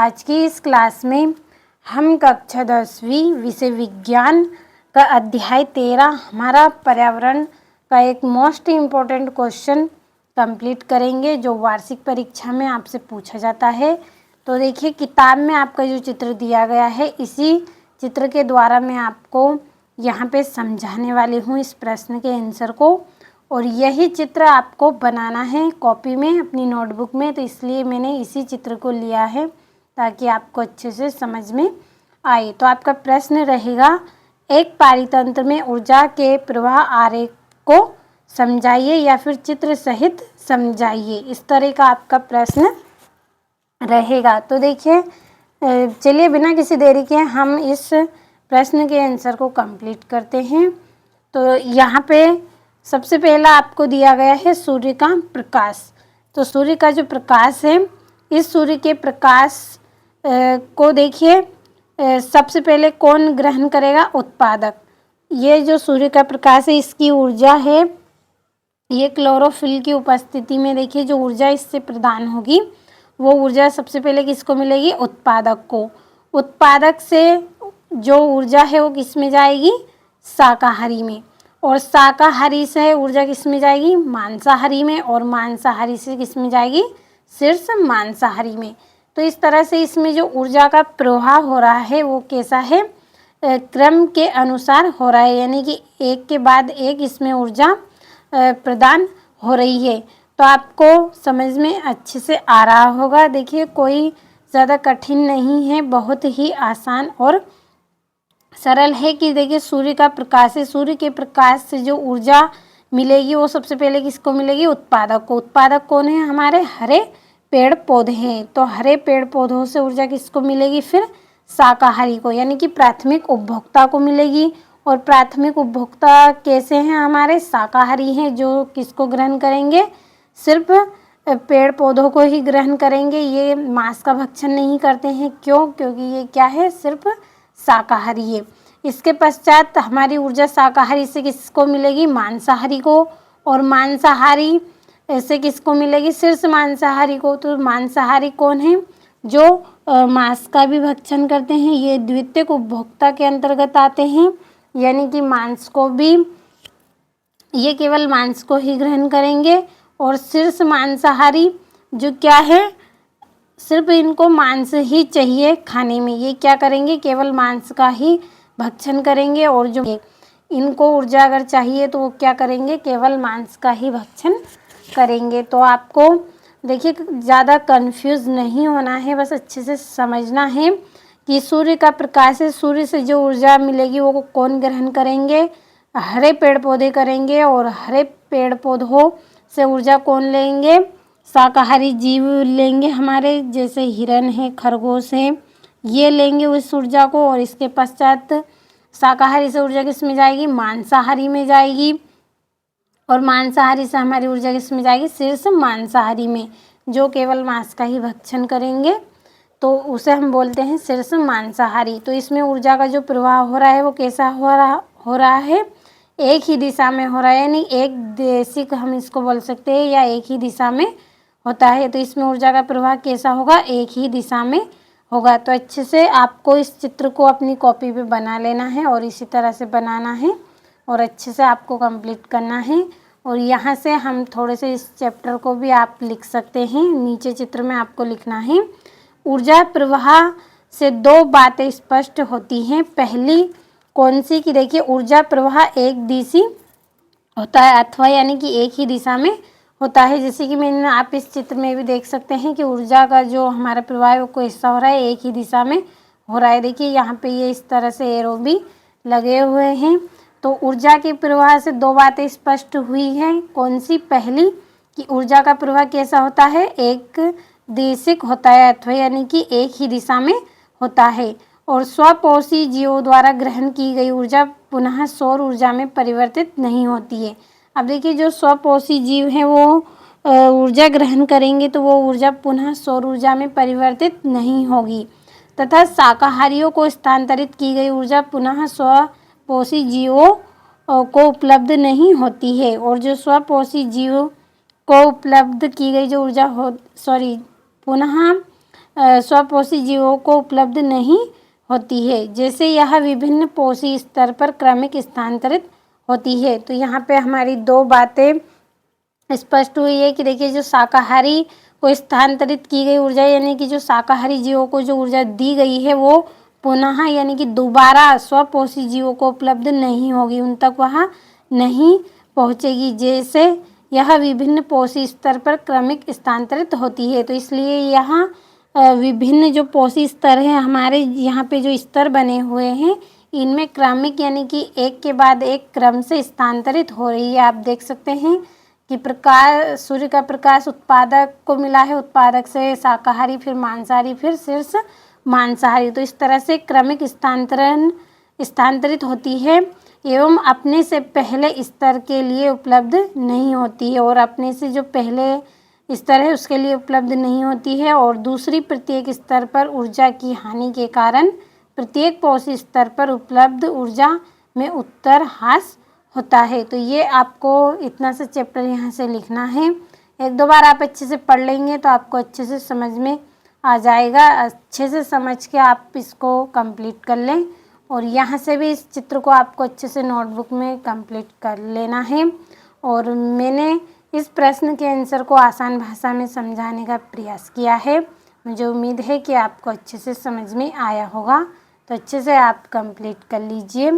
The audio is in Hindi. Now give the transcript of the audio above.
आज की इस क्लास में हम कक्षा 10वीं विषय विज्ञान का अध्याय 13 हमारा पर्यावरण का एक मोस्ट इम्पोर्टेंट क्वेश्चन कंप्लीट करेंगे जो वार्षिक परीक्षा में आपसे पूछा जाता है। तो देखिए, किताब में आपका जो चित्र दिया गया है, इसी चित्र के द्वारा मैं आपको यहाँ पे समझाने वाली हूँ इस प्रश्न के आंसर को। और यही चित्र आपको बनाना है कॉपी में, अपनी नोटबुक में। तो इसलिए मैंने इसी चित्र को लिया है ताकि आपको अच्छे से समझ में आए। तो आपका प्रश्न रहेगा, एक पारितंत्र में ऊर्जा के प्रवाह आरेख को समझाइए या फिर चित्र सहित समझाइए। इस तरह का आपका प्रश्न रहेगा। तो देखिए, चलिए बिना किसी देरी के हम इस प्रश्न के आंसर को कंप्लीट करते हैं। तो यहाँ पे सबसे पहला आपको दिया गया है सूर्य का प्रकाश। तो सूर्य का जो प्रकाश है, इस सूर्य के प्रकाश को देखिए, सबसे पहले कौन ग्रहण करेगा? उत्पादक। ये जो सूर्य का प्रकाश है, इसकी ऊर्जा है, ये क्लोरोफिल की उपस्थिति में देखिए जो ऊर्जा इससे प्रदान होगी, वो ऊर्जा सबसे पहले किसको मिलेगी? उत्पादक को। उत्पादक से जो ऊर्जा है वो किस में जाएगी? शाकाहारी में। और शाकाहारी से ऊर्जा किस में जाएगी? मांसाहारी में। और मांसाहारी से किस में जाएगी? शीर्ष मांसाहारी में। तो इस तरह से इसमें जो ऊर्जा का प्रवाह हो रहा है वो कैसा है? क्रम के अनुसार हो रहा है, यानी कि एक के बाद एक इसमें ऊर्जा प्रदान हो रही है। तो आपको समझ में अच्छे से आ रहा होगा। देखिए, कोई ज़्यादा कठिन नहीं है, बहुत ही आसान और सरल है। कि देखिए, सूर्य का प्रकाश है, सूर्य के प्रकाश से जो ऊर्जा मिलेगी वो सबसे पहले किसको मिलेगी? उत्पादक को। उत्पादक कौन है? हमारे हरे पेड़ पौधे हैं। तो हरे पेड़ पौधों से ऊर्जा किसको मिलेगी? फिर शाकाहारी को, यानी कि प्राथमिक उपभोक्ता को मिलेगी। और प्राथमिक उपभोक्ता कैसे हैं? हमारे शाकाहारी हैं, जो किसको ग्रहण करेंगे? सिर्फ पेड़ पौधों को ही ग्रहण करेंगे। ये मांस का भक्षण नहीं करते हैं। क्यों? क्योंकि ये क्या है? सिर्फ शाकाहारी है। इसके पश्चात हमारी ऊर्जा शाकाहारी से किसको मिलेगी? मांसाहारी को। और मांसाहारी से किसको मिलेगी? शीर्ष मांसाहारी को। तो मांसाहारी कौन है? जो मांस का भी भक्षण करते हैं। ये द्वितीयक उपभोक्ता के अंतर्गत आते हैं, यानी कि मांस को भी, ये केवल मांस को ही ग्रहण करेंगे। और शीर्ष मांसाहारी जो क्या है? सिर्फ इनको मांस ही चाहिए खाने में। ये क्या करेंगे? केवल मांस का ही भक्षण करेंगे। और जो इनको ऊर्जा अगर चाहिए तो वो क्या करेंगे? केवल मांस का ही भक्षण करेंगे। तो आपको देखिए, ज़्यादा कंफ्यूज नहीं होना है, बस अच्छे से समझना है कि सूर्य का प्रकाश है, सूर्य से जो ऊर्जा मिलेगी वो कौन ग्रहण करेंगे? हरे पेड़ पौधे करेंगे। और हरे पेड़ पौधों से ऊर्जा कौन लेंगे? शाकाहारी जीव लेंगे, हमारे जैसे हिरन है, खरगोश है, ये लेंगे उस ऊर्जा को। और इसके पश्चात शाकाहारी से ऊर्जा किस में जाएगी? मांसाहारी में जाएगी। और मांसाहारी से हमारी ऊर्जा किस में जाएगी? शीर्ष मांसाहारी में, जो केवल मांस का ही भक्षण करेंगे। तो उसे हम बोलते हैं शीर्ष मांसाहारी। तो इसमें ऊर्जा का जो प्रवाह हो रहा है वो कैसा हो रहा है? एक ही दिशा में हो रहा है, यानी एक देशिक हम इसको बोल सकते हैं, या एक ही दिशा में होता है। तो इसमें ऊर्जा का प्रवाह कैसा होगा? एक ही दिशा में होगा। तो अच्छे से आपको इस चित्र को अपनी कॉपी पे बना लेना है और इसी तरह से बनाना है और अच्छे से आपको कंप्लीट करना है। और यहाँ से हम थोड़े से इस चैप्टर को भी आप लिख सकते हैं। नीचे चित्र में आपको लिखना है, ऊर्जा प्रवाह से दो बातें स्पष्ट होती हैं। पहली कौन सी? कि देखिए, ऊर्जा प्रवाह एक दिशी होता है, अथवा यानी कि एक ही दिशा में होता है। जैसे कि मैंने, आप इस चित्र में भी देख सकते हैं कि ऊर्जा का जो हमारा प्रवाह है वो कैसा हो रहा है? एक ही दिशा में हो रहा है। देखिए, यहाँ पे ये इस तरह से एरो भी लगे हुए हैं। तो ऊर्जा के प्रवाह से दो बातें स्पष्ट हुई हैं। कौन सी? पहली कि ऊर्जा का प्रवाह कैसा होता है? एक दिशिक होता है, अथवा यानी कि एक ही दिशा में होता है। और स्वपोषी जीवों द्वारा ग्रहण की गई ऊर्जा पुनः सौर ऊर्जा में परिवर्तित नहीं होती है। अब देखिए, जो स्वपोषी जीव हैं वो ऊर्जा ग्रहण करेंगे तो वो ऊर्जा पुनः सौर ऊर्जा में परिवर्तित नहीं होगी। तथा शाकाहारियों को स्थानांतरित की गई ऊर्जा पुनः स्वपोषी जीवों को उपलब्ध नहीं होती है। और जो स्वपोषी जीवों को उपलब्ध की गई जो ऊर्जा पुनः स्वपोषी जीवों को उपलब्ध नहीं होती है। जैसे यह विभिन्न पोषी स्तर पर क्रमिक स्थानांतरित होती है। तो यहाँ पे हमारी दो बातें स्पष्ट हुई है कि देखिए जो शाकाहारी को स्थानांतरित की गई ऊर्जा यानी कि जो शाकाहारी जीवों को जो ऊर्जा दी गई है वो पुनः यानी कि दोबारा स्वपोषी जीवों को उपलब्ध नहीं होगी, उन तक वह नहीं पहुँचेगी। जैसे यह विभिन्न पोषी स्तर पर क्रमिक स्थानांतरित होती है। तो इसलिए यहाँ विभिन्न जो पोषी स्तर हैं हमारे यहाँ पे जो स्तर बने हुए हैं इनमें क्रमिक यानी कि एक के बाद एक क्रम से स्थानांतरित हो रही है। आप देख सकते हैं कि प्रकाश, सूर्य का प्रकाश उत्पादक को मिला है, उत्पादक से शाकाहारी, फिर मांसाहारी, फिर शीर्ष मांसाहारी। तो इस तरह से क्रमिक स्थानांतरित होती है एवं अपने से पहले स्तर के लिए उपलब्ध नहीं होती है, और अपने से जो पहले स्तर है उसके लिए उपलब्ध नहीं होती है। और दूसरी प्रत्येक स्तर पर ऊर्जा की हानि के कारण प्रत्येक पोषी स्तर पर उपलब्ध ऊर्जा में उत्तर ह्रास होता है। तो ये आपको इतना सा चैप्टर यहाँ से लिखना है। एक दो बार आप अच्छे से पढ़ लेंगे तो आपको अच्छे से समझ में आ जाएगा। अच्छे से समझ के आप इसको कंप्लीट कर लें, और यहाँ से भी इस चित्र को आपको अच्छे से नोटबुक में कंप्लीट कर लेना है। और मैंने इस प्रश्न के आंसर को आसान भाषा में समझाने का प्रयास किया है। मुझे उम्मीद है कि आपको अच्छे से समझ में आया होगा। तो अच्छे से आप कंप्लीट कर लीजिए।